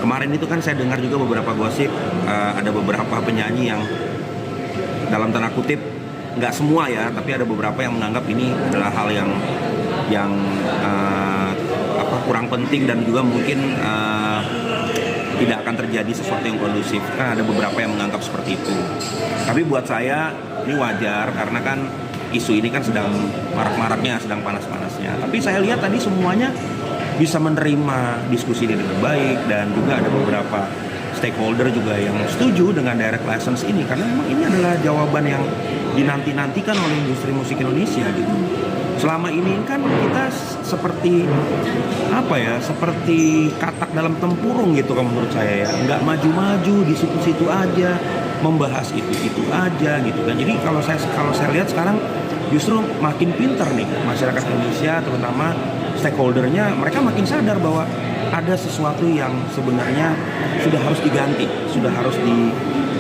kemarin itu kan saya dengar juga beberapa gosip, ada beberapa penyanyi yang dalam tanda kutip, nggak semua ya, tapi ada beberapa yang menganggap ini adalah hal yang kurang penting dan juga mungkin tidak akan terjadi sesuatu yang kondusif. Kan ada beberapa yang menganggap seperti itu. Tapi buat saya ini wajar karena kan isu ini kan sedang marak-maraknya, sedang panas-panasnya. Tapi saya lihat tadi semuanya bisa menerima diskusi ini dengan baik dan juga ada beberapa stakeholder juga yang setuju dengan direct license ini karena memang ini adalah jawaban yang dinanti-nantikan oleh industri musik Indonesia gitu. Selama ini kan kita seperti seperti katak dalam tempurung gitu kalau menurut saya ya, nggak maju-maju di situ-situ aja, membahas itu aja gitu kan. Jadi kalau saya lihat sekarang justru makin pintar nih masyarakat Indonesia, terutama stakeholdernya, mereka makin sadar bahwa ada sesuatu yang sebenarnya sudah harus diganti, sudah harus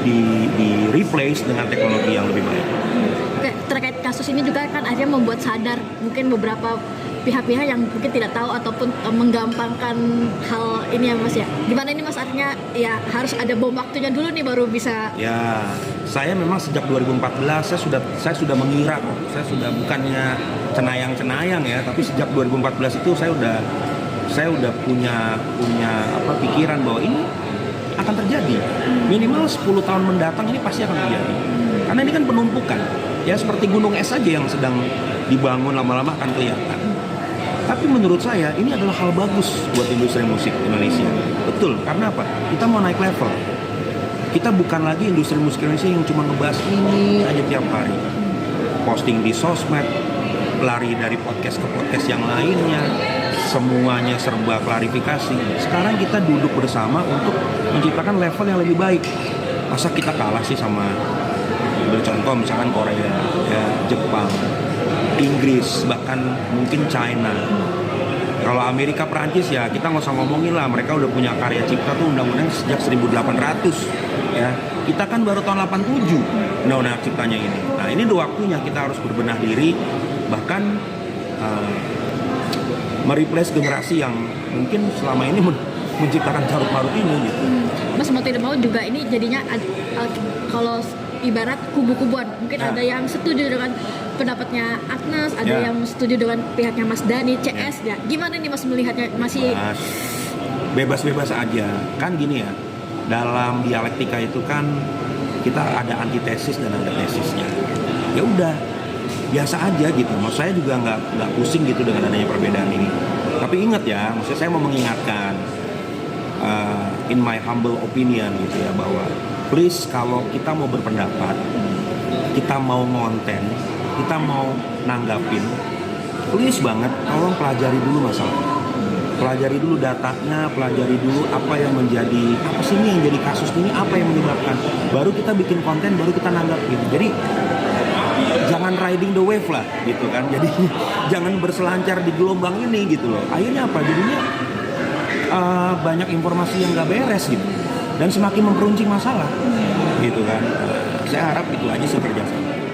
di replace dengan teknologi yang lebih baik. Oke, terkait kasus ini juga kan akhirnya membuat sadar mungkin beberapa pihak-pihak yang mungkin tidak tahu ataupun menggampangkan hal ini ya Mas ya. Gimana ini Mas, artinya ya harus ada bom waktunya dulu nih baru bisa. Ya, saya memang sejak 2014 saya sudah mengira kok. Saya sudah bukannya cenayang-cenayang ya, tapi sejak 2014 itu saya udah punya pikiran bahwa ini akan terjadi. Minimal 10 tahun mendatang ini pasti akan terjadi. Karena ini kan penumpukan. Ya seperti gunung es saja yang sedang dibangun, lama-lama akan kelihatan. Tapi menurut saya ini adalah hal bagus buat industri musik Indonesia. Betul, karena apa? Kita mau naik level. Kita bukan lagi industri musik Indonesia yang cuma ngebahas ini aja tiap hari. Posting di sosmed, lari dari podcast ke podcast yang lainnya, semuanya serba klarifikasi. Sekarang kita duduk bersama untuk menciptakan level yang lebih baik. Masa kita kalah sih sama, bercontoh misalkan Korea, ya, Jepang, Inggris, bahkan mungkin China. Kalau Amerika, Perancis ya kita nggak usah ngomongin lah, mereka udah punya karya cipta tuh undang-undang sejak 1800 ya. Kita kan baru tahun 87 undang-undang ciptanya ini. Nah ini udah waktunya kita harus berbenah diri, bahkan mereplace generasi yang mungkin selama ini menciptakan carut marut ini gitu. Mas mau tidak mau juga ini jadinya kalau ibarat kubu-kubuan, mungkin ada yang setuju dengan pendapatnya Agnes, ada yang setuju dengan pihaknya Mas Dhani, CS ya. Gimana nih Mas melihatnya? Masih bebas-bebas aja. Kan gini ya, dalam dialektika itu kan kita ada antitesis dan ada tesisnya. Ya udah, biasa aja gitu. Maksud saya juga nggak pusing gitu dengan adanya perbedaan ini. Tapi ingat ya, maksud saya mau mengingatkan, in my humble opinion gitu ya, bahwa please kalau kita mau berpendapat, kita mau ngonten, kita mau nanggapin, please banget tolong pelajari dulu masalahnya. Pelajari dulu datanya, pelajari dulu apa yang menjadi, apa sih ini yang jadi kasus ini, apa yang menyebabkan. Baru kita bikin konten, baru kita nanggapin. Jadi jangan riding the wave lah gitu kan. Jadi jangan berselancar di gelombang ini gitu loh. Akhirnya apa? Jadinya banyak informasi yang gak beres gitu. Dan semakin memperuncing masalah gitu kan. Saya harap itu aja sih kerjasama.